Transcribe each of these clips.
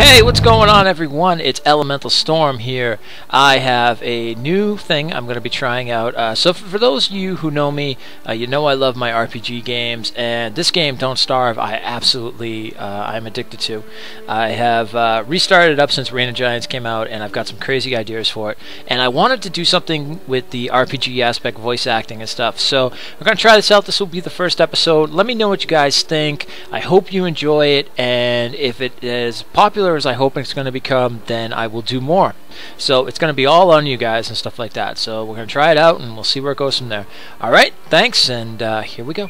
Hey, what's going on, everyone? It's Elementalstorm here. I have a new thing I'm going to be trying out. So for those of you who know me, you know I love my RPG games, and this game, Don't Starve, I absolutely I'm addicted to. I have restarted it up since Reign of Giants came out, and I've got some crazy ideas for it. And I wanted to do something with the RPG aspect, voice acting and stuff. So we're going to try this out. This will be the first episode. Let me know what you guys think. I hope you enjoy it, and if it is popular as I hope it's going to become, then I will do more. So it's going to be all on you guys and stuff like that. So we're going to try it out and we'll see where it goes from there. Alright, thanks, and here we go.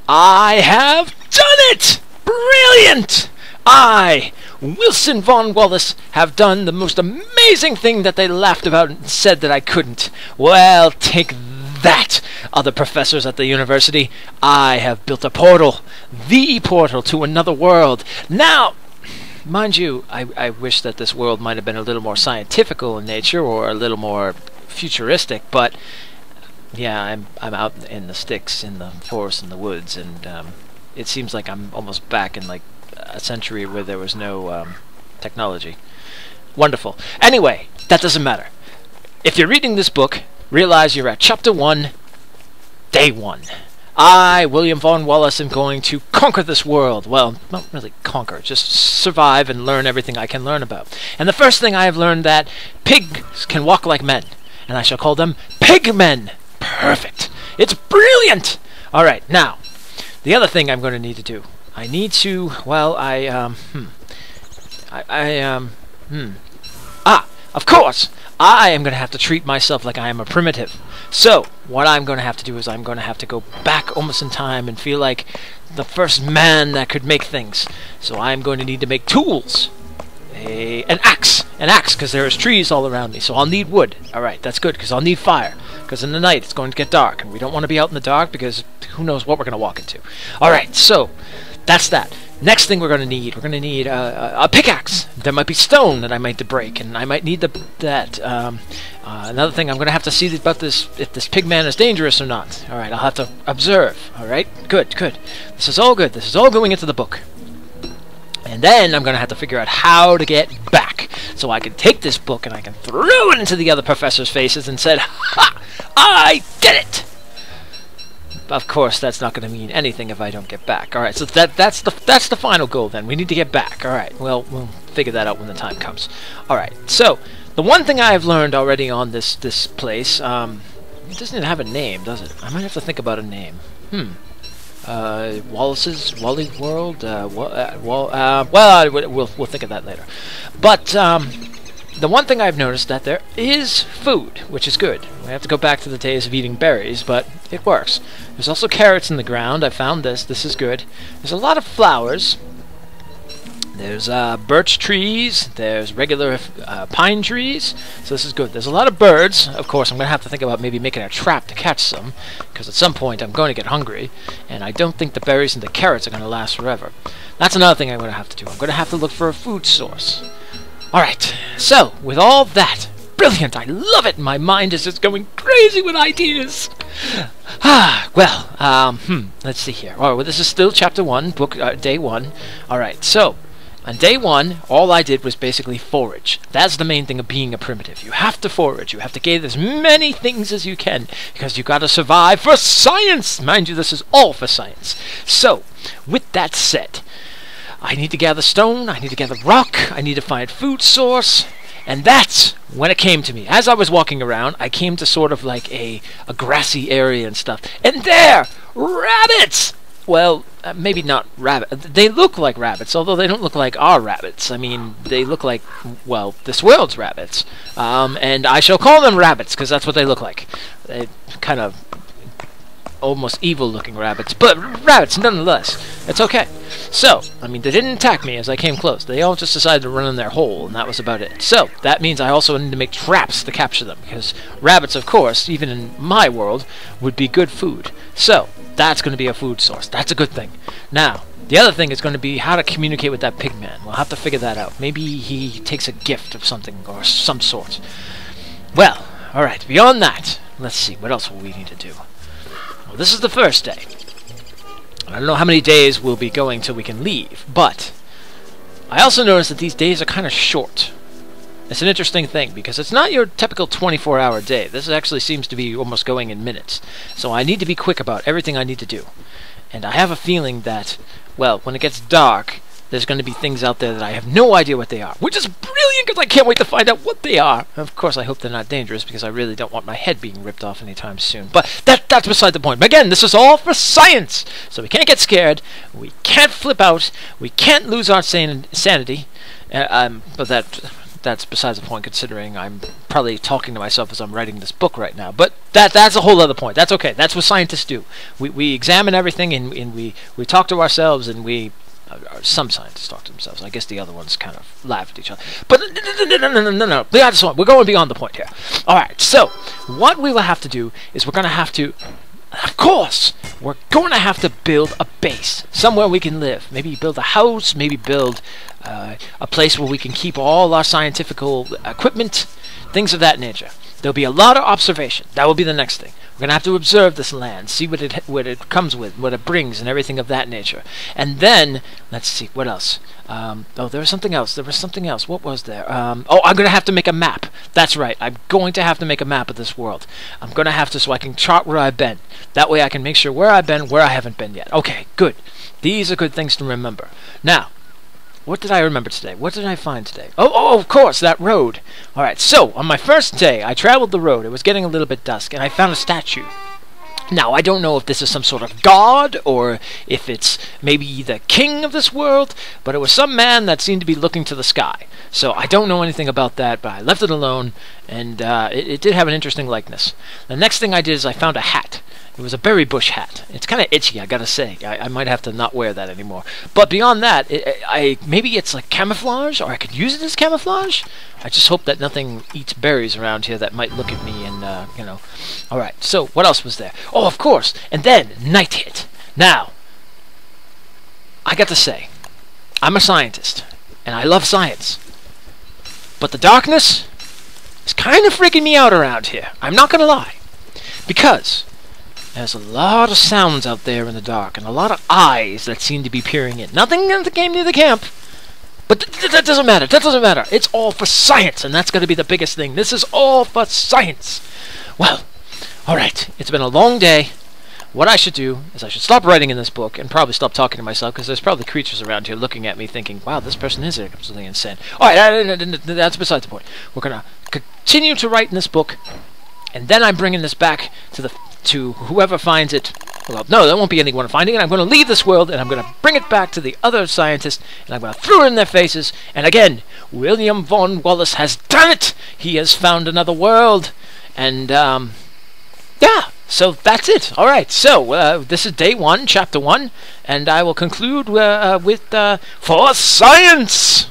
I have done it! Brilliant! I, Wilson Von Wallace, have done the most amazing thing that they laughed about and said that I couldn't. Well, take that, other professors at the university. I have built a portal, the portal to another world. Now, mind you, I wish that this world might have been a little more scientifical in nature or a little more futuristic, but yeah, I'm out in the sticks, in the forest, in the woods, and it seems like I'm almost back in like a century where there was no technology. Wonderful. Anyway, that doesn't matter. If you're reading this book, realize you're at Chapter 1, Day 1. I, William Von Wallace, am going to conquer this world. Well, not really conquer, just survive and learn everything I can learn about. And the first thing I have learned that pigs can walk like men, and I shall call them pigmen. Perfect. It's brilliant! Alright, now, the other thing I'm going to need to do. I need to, well, of course! I am going to have to treat myself like I am a primitive. So, what I'm going to have to do is I'm going to have to go back almost in time and feel like the first man that could make things. So I'm going to need to make tools. An axe, because there's trees all around me, so I'll need wood. Alright, that's good, because I'll need fire. Because in the night it's going to get dark, and we don't want to be out in the dark because who knows what we're going to walk into. Alright, so, that's that. Next thing we're going to need a pickaxe. There might be stone that I might break, and I might need that. Another thing, I'm going to have to see about this, if this pigman is dangerous or not. Alright, I'll have to observe. Alright, good, good. This is all good. This is all going into the book. And then I'm going to have to figure out how to get back. So I can take this book and I can throw it into the other professors' faces and said, "Ha! I did it!" Of course, that's not going to mean anything if I don't get back. Alright, so that's the final goal then. We need to get back. Alright, well, we'll figure that out when the time comes. Alright, so, the one thing I have learned already on this place, it doesn't even have a name, does it? I might have to think about a name. Wallace's Wally World? We'll think of that later. But, the one thing I've noticed that there is food, which is good. We have to go back to the days of eating berries, but it works. There's also carrots in the ground. I found this. This is good. There's a lot of flowers. There's birch trees. There's regular pine trees. So this is good. There's a lot of birds. Of course, I'm going to have to think about maybe making a trap to catch some, because at some point I'm going to get hungry, and I don't think the berries and the carrots are going to last forever. That's another thing I'm going to have to do. I'm going to have to look for a food source. Alright, so, with all that, brilliant, I love it, my mind is just going crazy with ideas. Let's see here. Alright, well, this is still Chapter 1, book, Day 1. Alright, so, on Day 1, all I did was basically forage. That's the main thing of being a primitive. You have to forage, you have to gather as many things as you can, because you gotta survive for science! Mind you, this is all for science. So, with that said, I need to gather stone, I need to gather rock, I need to find food source, and that's when it came to me. As I was walking around, I came to sort of like a grassy area and stuff, and there! Rabbits! Well, maybe not rabbit. They look like rabbits, although they don't look like our rabbits. I mean, they look like, well, this world's rabbits. And I shall call them rabbits, because that's what they look like. They kind of almost evil-looking rabbits, but rabbits nonetheless. It's okay. So, I mean, they didn't attack me as I came close. They all just decided to run in their hole, and that was about it. So, that means I also need to make traps to capture them, because rabbits, of course, even in my world, would be good food. So, that's going to be a food source. That's a good thing. Now, the other thing is going to be how to communicate with that pigman. We'll have to figure that out. Maybe he takes a gift of something, or some sort. Well, alright, beyond that, let's see, what else will we need to do? Well, this is the first day. I don't know how many days we'll be going till we can leave, but I also noticed that these days are kind of short. It's an interesting thing, because it's not your typical 24-hour day. This actually seems to be almost going in minutes. So I need to be quick about everything I need to do. And I have a feeling that, well, when it gets dark, there's going to be things out there that I have no idea what they are. Which is brilliant, because I can't wait to find out what they are. Of course, I hope they're not dangerous, because I really don't want my head being ripped off anytime soon. But that's beside the point. But again, this is all for science! So we can't get scared, we can't flip out, we can't lose our sanity. But that's besides the point, considering I'm probably talking to myself as I'm writing this book right now. But that's a whole other point. That's okay. That's what scientists do. We examine everything, and we talk to ourselves, and some scientists talk to themselves. I guess the other ones kind of laugh at each other. But no. We're going beyond the point here. Alright, so what we will have to do is we're going to have to, of course, we're going to have to build a base. Somewhere we can live. Maybe build a house, maybe build a place where we can keep all our scientific equipment, things of that nature. There'll be a lot of observation. That will be the next thing. We're going to have to observe this land, see what it comes with, what it brings, and everything of that nature. And then, let's see, what else? Oh, there was something else. What was there? Oh, I'm going to have to make a map. That's right. I'm going to have to make a map of this world. I'm going to have to, so I can chart where I've been. That way I can make sure where I've been, where I haven't been yet. Okay, good. These are good things to remember. Now, what did I remember today? What did I find today? Oh, of course, that road. Alright, so, on my first day, I traveled the road. It was getting a little bit dusk, and I found a statue. Now, I don't know if this is some sort of god, or if it's maybe the king of this world, but it was some man that seemed to be looking to the sky. So, I don't know anything about that, but I left it alone, and it did have an interesting likeness. The next thing I did is I found a hat. It was a berry bush hat. It's kind of itchy, I gotta say. I might have to not wear that anymore. But beyond that, maybe it's like camouflage, or I could use it as camouflage? I just hope that nothing eats berries around here that might look at me and, you know. Alright, so what else was there? Oh, of course! And then, night hit. Now, I got to say, I'm a scientist, and I love science. But the darkness is kind of freaking me out around here. I'm not gonna lie. Because there's a lot of sounds out there in the dark, and a lot of eyes that seem to be peering in. Nothing that came near the camp, but that doesn't matter. That doesn't matter. It's all for science, and that's going to be the biggest thing. This is all for science. Well, alright, it's been a long day. What I should do is I should stop writing in this book and probably stop talking to myself, because there's probably creatures around here looking at me thinking, wow, this person is absolutely insane. Alright, that's beside the point. We're going to continue to write in this book, and then I'm bringing this back to whoever finds it. Well, no, there won't be anyone finding it. I'm going to leave this world, and I'm going to bring it back to the other scientists, and I'm going to throw it in their faces. And again, William Vaughan Wallace has done it! He has found another world. And, yeah, so that's it. Alright, so this is day 1, chapter 1, and I will conclude with, for science!